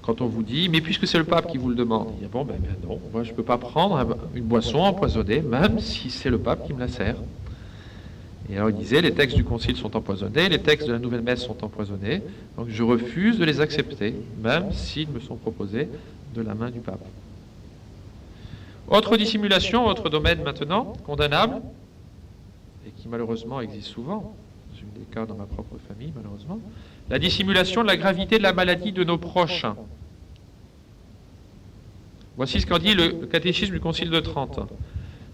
quand on vous dit, mais puisque c'est le pape qui vous le demande, il dit, bon, ben non, moi je ne peux pas prendre une boisson empoisonnée, même si c'est le pape qui me la sert. Et alors il disait, les textes du Concile sont empoisonnés, les textes de la Nouvelle Messe sont empoisonnés, donc je refuse de les accepter, même s'ils me sont proposés de la main du pape. Autre dissimulation, autre domaine maintenant, condamnable, et qui malheureusement existe souvent, j'ai eu des cas dans ma propre famille malheureusement, la dissimulation de la gravité de la maladie de nos proches. Voici ce qu'en dit le catéchisme du Concile de Trente.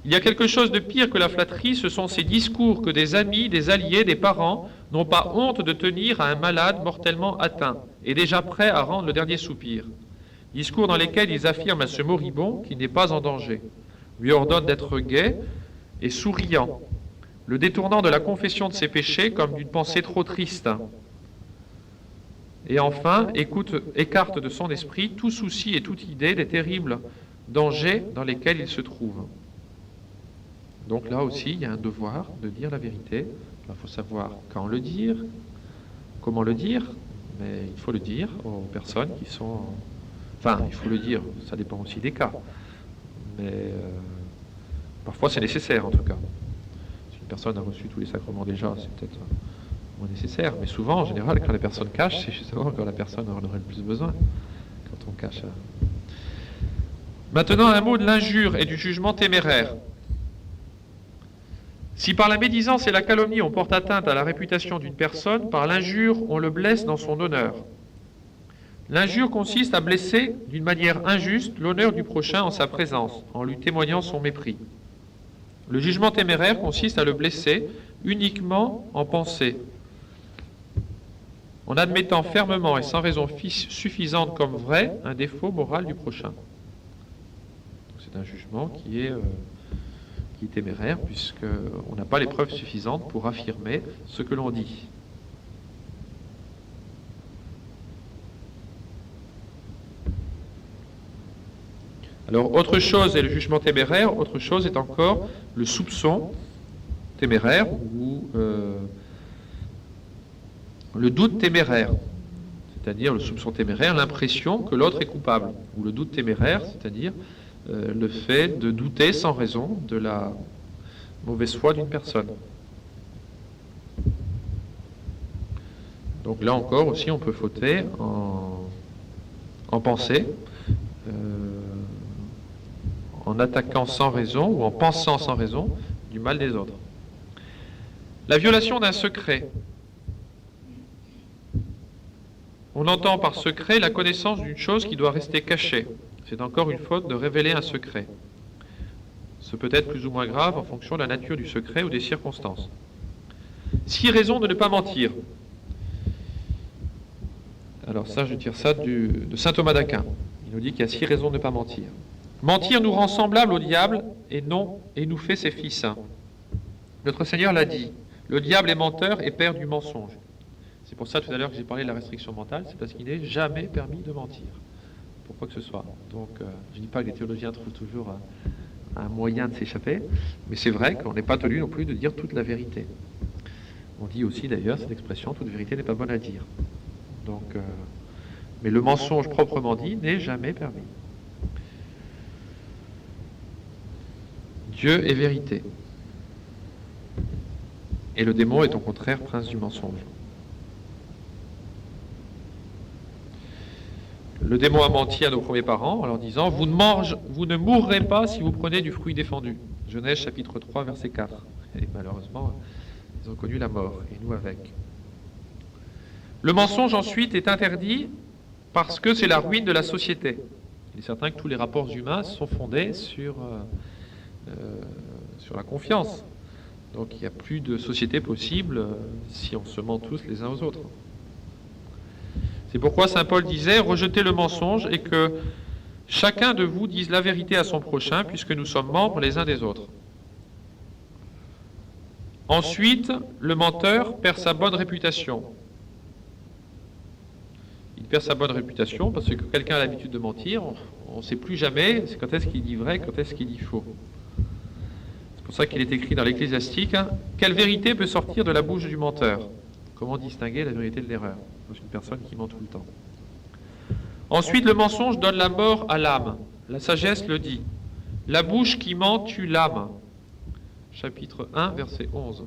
Il y a quelque chose de pire que la flatterie, ce sont ces discours que des amis, des alliés, des parents n'ont pas honte de tenir à un malade mortellement atteint et déjà prêt à rendre le dernier soupir. Discours dans lesquels ils affirment à ce moribond qu'il n'est pas en danger, lui ordonnent d'être gai et souriant, le détournant de la confession de ses péchés comme d'une pensée trop triste. Et enfin, écarte de son esprit tout souci et toute idée des terribles dangers dans lesquels il se trouve. Donc là aussi, il y a un devoir de dire la vérité. Il faut savoir quand le dire, comment le dire, mais il faut le dire aux personnes qui sont... Enfin, il faut le dire, ça dépend aussi des cas. Mais parfois c'est nécessaire en tout cas. Si une personne a reçu tous les sacrements déjà, c'est peut-être moins nécessaire. Mais souvent, en général, quand la personne cache, c'est justement quand la personne en aurait le plus besoin. Quand on cache... Maintenant, un mot de l'injure et du jugement téméraire. Si par la médisance et la calomnie on porte atteinte à la réputation d'une personne, par l'injure on le blesse dans son honneur. L'injure consiste à blesser d'une manière injuste l'honneur du prochain en sa présence, en lui témoignant son mépris. Le jugement téméraire consiste à le blesser uniquement en pensée, en admettant fermement et sans raison suffisante comme vrai un défaut moral du prochain. C'est un jugement qui est téméraire, puisqu'on n'a pas les preuves suffisantes pour affirmer ce que l'on dit. Alors, autre chose est le jugement téméraire, autre chose est encore le soupçon téméraire ou le doute téméraire, c'est-à-dire le soupçon téméraire, l'impression que l'autre est coupable, ou le doute téméraire, c'est-à-dire le fait de douter sans raison de la mauvaise foi d'une personne. Donc là encore aussi on peut fauter en pensée, en attaquant sans raison ou en pensant sans raison du mal des autres. La violation d'un secret. On entend par secret la connaissance d'une chose qui doit rester cachée. C'est encore une faute de révéler un secret. Ce peut être plus ou moins grave en fonction de la nature du secret ou des circonstances. 6 raisons de ne pas mentir. Alors ça, je tire ça de saint Thomas d'Aquin. Il nous dit qu'il y a 6 raisons de ne pas mentir. Mentir nous rend semblables au diable et nous fait ses fils. Notre Seigneur l'a dit. Le diable est menteur et père du mensonge. C'est pour ça tout à l'heure que j'ai parlé de la restriction mentale, c'est parce qu'il n'est jamais permis de mentir. Pour quoi que ce soit. Donc, je ne dis pas que les théologiens trouvent toujours un moyen de s'échapper, mais c'est vrai qu'on n'est pas tenu non plus de dire toute la vérité. On dit aussi d'ailleurs cette expression, toute vérité n'est pas bonne à dire. Donc, mais le mensonge proprement dit n'est jamais permis. Dieu est vérité. Et le démon est au contraire prince du mensonge. Le démon a menti à nos premiers parents en leur disant vous ne mourrez pas si vous prenez du fruit défendu. Genèse chapitre 3, verset 4. Et malheureusement, ils ont connu la mort, et nous avec. Le mensonge ensuite est interdit parce que c'est la ruine de la société. Il est certain que tous les rapports humains sont fondés sur la confiance. Donc il n'y a plus de société possible si on se ment tous les uns aux autres. C'est pourquoi saint Paul disait « Rejetez le mensonge et que chacun de vous dise la vérité à son prochain, puisque nous sommes membres les uns des autres. » Ensuite, le menteur perd sa bonne réputation. Il perd sa bonne réputation parce que quelqu'un a l'habitude de mentir, on ne sait plus jamais quand est-ce qu'il dit vrai, quand est-ce qu'il dit faux. C'est pour ça qu'il est écrit dans l'Ecclésiastique « Quelle vérité peut sortir de la bouche du menteur ?» Comment distinguer la vérité de l'erreur dans une personne qui ment tout le temps. Ensuite, le mensonge donne la mort à l'âme. La sagesse le dit. La bouche qui ment tue l'âme. Chapitre 1, verset 11.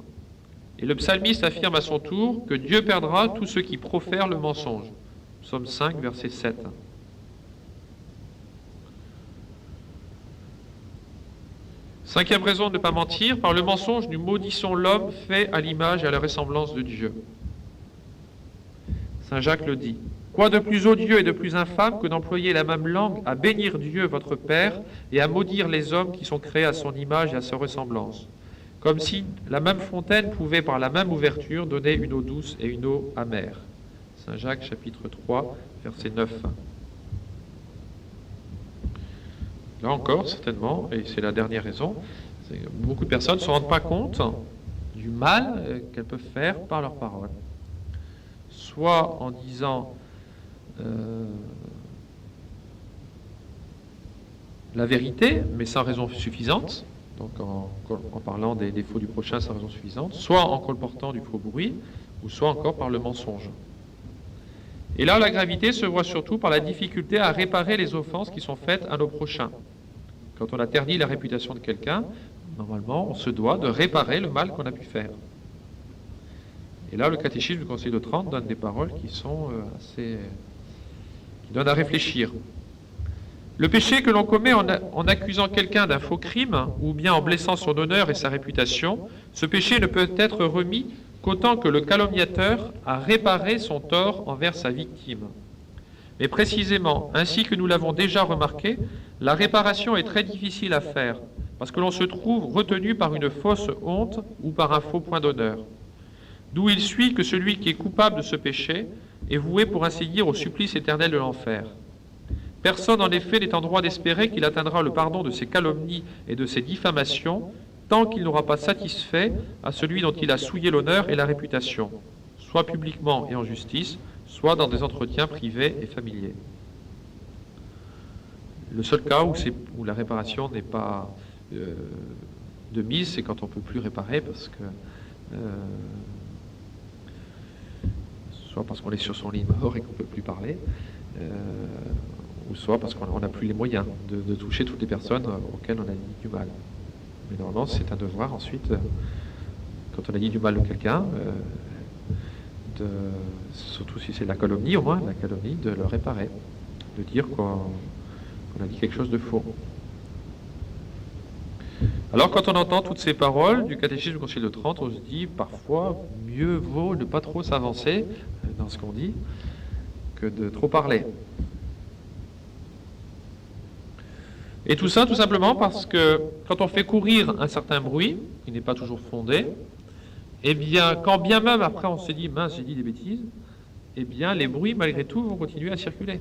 Et le psalmiste affirme à son tour que Dieu perdra tous ceux qui profèrent le mensonge. Psaume 5, verset 7. Cinquième raison de ne pas mentir, par le mensonge, nous maudissons l'homme fait à l'image et à la ressemblance de Dieu. Saint Jacques le dit. Quoi de plus odieux et de plus infâme que d'employer la même langue à bénir Dieu votre Père et à maudire les hommes qui sont créés à son image et à sa ressemblance, comme si la même fontaine pouvait par la même ouverture donner une eau douce et une eau amère. Saint Jacques chapitre 3, verset 9. Là encore, certainement, et c'est la dernière raison, beaucoup de personnes ne se rendent pas compte du mal qu'elles peuvent faire par leurs paroles. Soit en disant la vérité, mais sans raison suffisante, donc en parlant des défauts du prochain sans raison suffisante, soit en colportant du faux bruit, ou soit encore par le mensonge. Et là, la gravité se voit surtout par la difficulté à réparer les offenses qui sont faites à nos prochains. Quand on a terni la réputation de quelqu'un, normalement, on se doit de réparer le mal qu'on a pu faire. Et là, le catéchisme du Concile de Trente donne des paroles qui sont qui donnent à réfléchir. Le péché que l'on commet en accusant quelqu'un d'un faux crime, ou bien en blessant son honneur et sa réputation, ce péché ne peut être remis qu'autant que le calomniateur a réparé son tort envers sa victime. Mais précisément, ainsi que nous l'avons déjà remarqué, la réparation est très difficile à faire, parce que l'on se trouve retenu par une fausse honte ou par un faux point d'honneur. D'où il suit que celui qui est coupable de ce péché est voué, pour ainsi dire, au supplice éternel de l'enfer. Personne, en effet, n'est en droit d'espérer qu'il atteindra le pardon de ses calomnies et de ses diffamations, tant qu'il n'aura pas satisfait à celui dont il a souillé l'honneur et la réputation, soit publiquement et en justice, soit dans des entretiens privés et familiers. Le seul cas où la réparation n'est pas de mise, c'est quand on ne peut plus réparer, parce que soit parce qu'on est sur son lit de mort et qu'on ne peut plus parler, ou soit parce qu'on n'a plus les moyens de toucher toutes les personnes auxquelles on a dit du mal. Mais normalement, c'est un devoir ensuite, quand on a dit du mal de quelqu'un, surtout si c'est la calomnie, au moins la calomnie, de le réparer, de dire qu'on a dit quelque chose de faux. Alors quand on entend toutes ces paroles du catéchisme du Concile de Trente, on se dit parfois mieux vaut ne pas trop s'avancer dans ce qu'on dit que de trop parler. Et tout ça tout simplement parce que quand on fait courir un certain bruit, qui n'est pas toujours fondé, eh bien, quand bien même après on se dit mince, j'ai dit des bêtises, eh bien les bruits malgré tout vont continuer à circuler.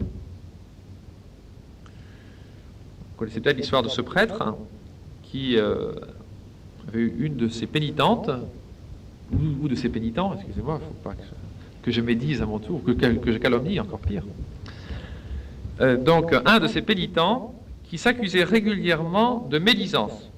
Vous connaissez peut-être l'histoire de ce prêtre qui avait eu une de ses pénitentes, ou de ses pénitents, excusez-moi, il ne faut pas que je médise à mon tour, que je calomnie, encore pire. Donc un de ses pénitents qui s'accusait régulièrement de médisance.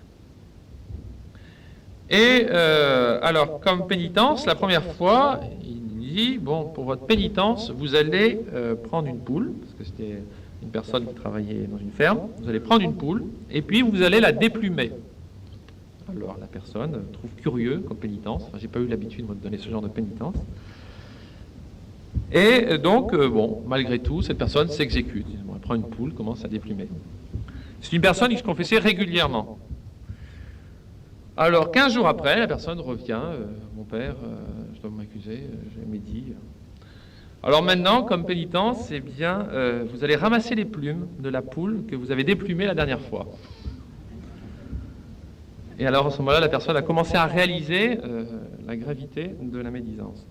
Et alors, comme pénitence, la première fois, il dit, bon, pour votre pénitence, vous allez prendre une poule, parce que c'était une personne qui travaillait dans une ferme, vous allez prendre une poule, et puis vous allez la déplumer. Alors la personne trouve curieux comme pénitence, enfin, j'ai pas eu l'habitude de donner ce genre de pénitence. Et donc, bon, malgré tout, cette personne s'exécute. Bon, elle prend une poule, commence à déplumer. C'est une personne qui se confessait régulièrement. Alors, 15 jours après, la personne revient. Mon père, je dois m'accuser, j'ai médit. Alors maintenant, comme pénitence, eh bien, vous allez ramasser les plumes de la poule que vous avez déplumée la dernière fois. Et alors, à ce moment-là, la personne a commencé à réaliser la gravité de la médisance.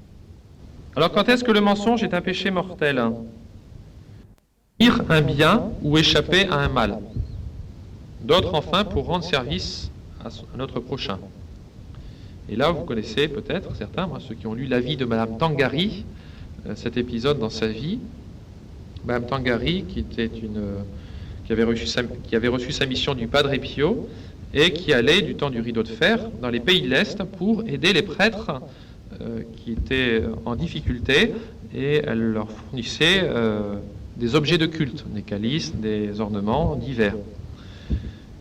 Alors, quand est-ce que le mensonge est un péché mortel? Dire un bien ou échapper à un mal. D'autres, enfin, pour rendre service à notre prochain. Et là, vous connaissez peut-être, certains, ceux qui ont lu la vie de Madame Tangari, cet épisode dans sa vie. Madame Tangari, qui avait reçu sa mission du Padre Pio, et qui allait, du temps du rideau de fer, dans les pays de l'Est pour aider les prêtres qui étaient en difficulté, et elle leur fournissait des objets de culte, des calices, des ornements divers.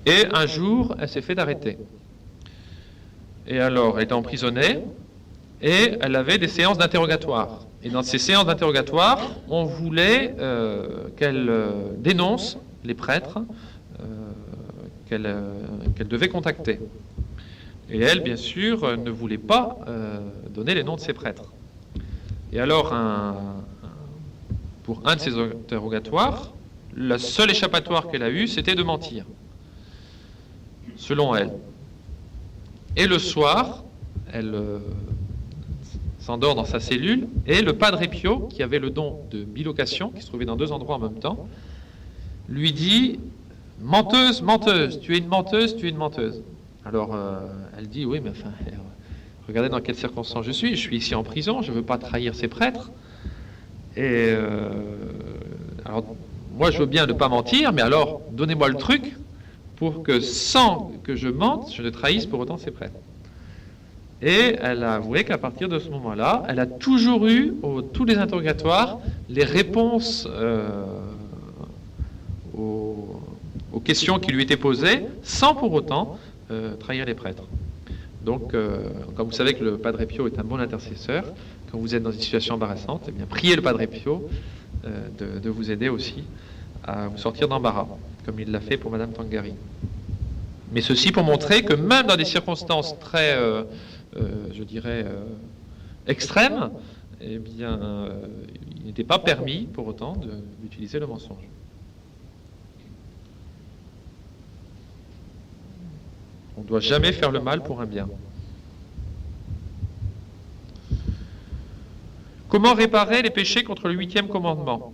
Et un jour, elle s'est fait arrêter. Et alors, elle était emprisonnée, et elle avait des séances d'interrogatoire. Et dans ces séances d'interrogatoire, on voulait qu'elle dénonce les prêtres qu'elle devait contacter. Et elle, bien sûr, ne voulait pas donner les noms de ces prêtres. Et alors, pour un de ces interrogatoires, le seul échappatoire qu'elle a eu, c'était de mentir, selon elle. Et le soir, elle s'endort dans sa cellule, et le Padre Pio, qui avait le don de bilocation, qui se trouvait dans 2 endroits en même temps, lui dit: « Menteuse, menteuse, tu es une menteuse, tu es une menteuse. » Alors, elle dit: « Oui, mais enfin, regardez dans quelles circonstances je suis ici en prison, je ne veux pas trahir ces prêtres. Et alors, moi, je veux bien ne pas mentir, mais alors, donnez-moi le truc pour que, sans que je mente, je ne trahisse pour autant ces prêtres. » Et elle a avoué qu'à partir de ce moment-là, elle a toujours eu, tous les interrogatoires, les réponses aux questions qui lui étaient posées, sans pour autant trahir les prêtres. Donc, comme vous savez que le Padre Pio est un bon intercesseur, quand vous êtes dans une situation embarrassante, eh bien, priez le Padre Pio de vous aider aussi à vous sortir d'embarras, comme il l'a fait pour Madame Tangari. Mais ceci pour montrer que même dans des circonstances très, je dirais, extrêmes, eh bien, il n'était pas permis pour autant d'utiliser le mensonge. On ne doit jamais faire le mal pour un bien. Comment réparer les péchés contre le 8e commandement?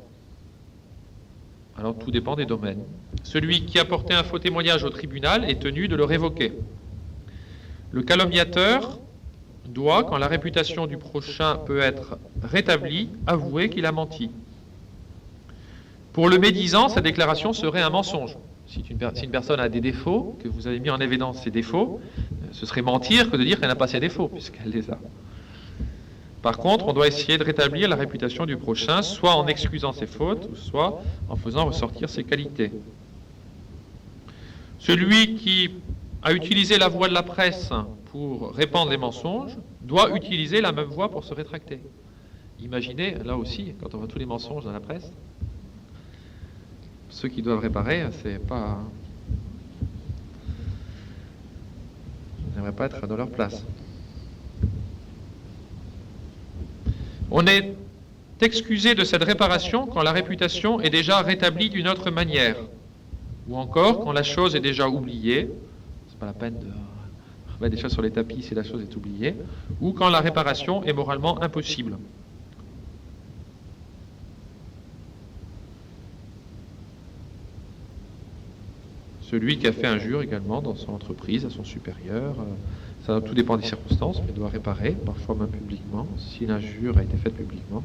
Alors tout dépend des domaines. Celui qui a porté un faux témoignage au tribunal est tenu de le révoquer. Le calomniateur doit, quand la réputation du prochain peut être rétablie, avouer qu'il a menti. Pour le médisant, sa déclaration serait un mensonge. Si une personne a des défauts, que vous avez mis en évidence ses défauts, ce serait mentir que de dire qu'elle n'a pas ses défauts, puisqu'elle les a. Par contre, on doit essayer de rétablir la réputation du prochain, soit en excusant ses fautes, soit en faisant ressortir ses qualités. Celui qui a utilisé la voie de la presse pour répandre les mensonges doit utiliser la même voie pour se rétracter. Imaginez, là aussi, quand on voit tous les mensonges dans la presse, ceux qui doivent réparer, c'est pas... Je n'aimerais pas être dans leur place. On est excusé de cette réparation quand la réputation est déjà rétablie d'une autre manière, ou encore quand la chose est déjà oubliée, c'est pas la peine de remettre des choses sur les tapis si la chose est oubliée, ou quand la réparation est moralement impossible. Celui qui a fait injure également dans son entreprise, à son supérieur, ça tout dépend des circonstances, mais doit réparer, parfois même publiquement, si l'injure a été faite publiquement.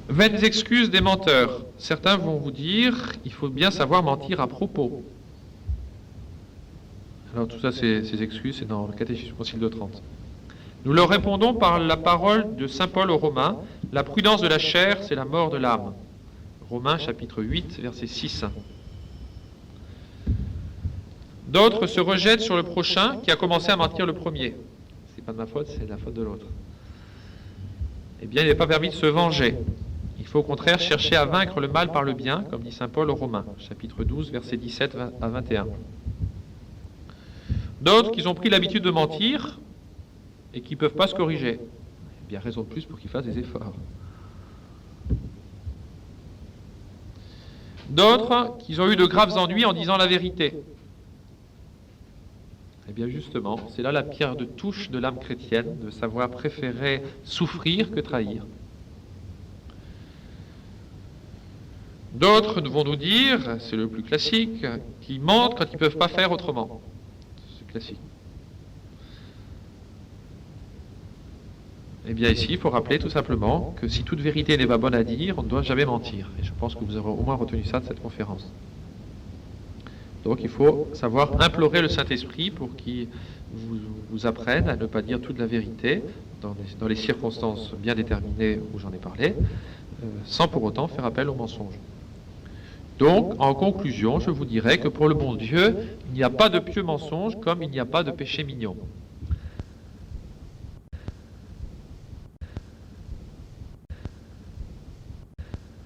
Vaines excuses des menteurs. Certains vont vous dire, il faut bien savoir mentir à propos. Alors tout ça, ces excuses, c'est dans le Catéchisme du Concile de Trente. Nous leur répondons par la parole de saint Paul aux Romains, la prudence de la chair, c'est la mort de l'âme. Romains chapitre 8, verset 6. D'autres se rejettent sur le prochain qui a commencé à mentir le premier. C'est pas de ma faute, c'est de la faute de l'autre. eh bien, il n'est pas permis de se venger. Il faut au contraire chercher à vaincre le mal par le bien, comme dit saint Paul aux Romains, chapitre 12, versets 17 à 21. D'autres qui ont pris l'habitude de mentir et qui ne peuvent pas se corriger. Eh bien, raison de plus pour qu'ils fassent des efforts. D'autres qui ont eu de graves ennuis en disant la vérité. Eh bien justement, c'est là la pierre de touche de l'âme chrétienne, de savoir préférer souffrir que trahir. D'autres vont nous dire, c'est le plus classique, qu'ils mentent quand ils ne peuvent pas faire autrement. C'est classique. Eh bien ici, il faut rappeler tout simplement que si toute vérité n'est pas bonne à dire, on ne doit jamais mentir. Et je pense que vous aurez au moins retenu ça de cette conférence. Donc il faut savoir implorer le Saint-Esprit pour qu'il vous apprenne à ne pas dire toute la vérité dans les circonstances bien déterminées où j'en ai parlé, sans pour autant faire appel au mensonge. Donc, en conclusion, je vous dirais que pour le bon Dieu, il n'y a pas de pieux mensonge comme il n'y a pas de péché mignon.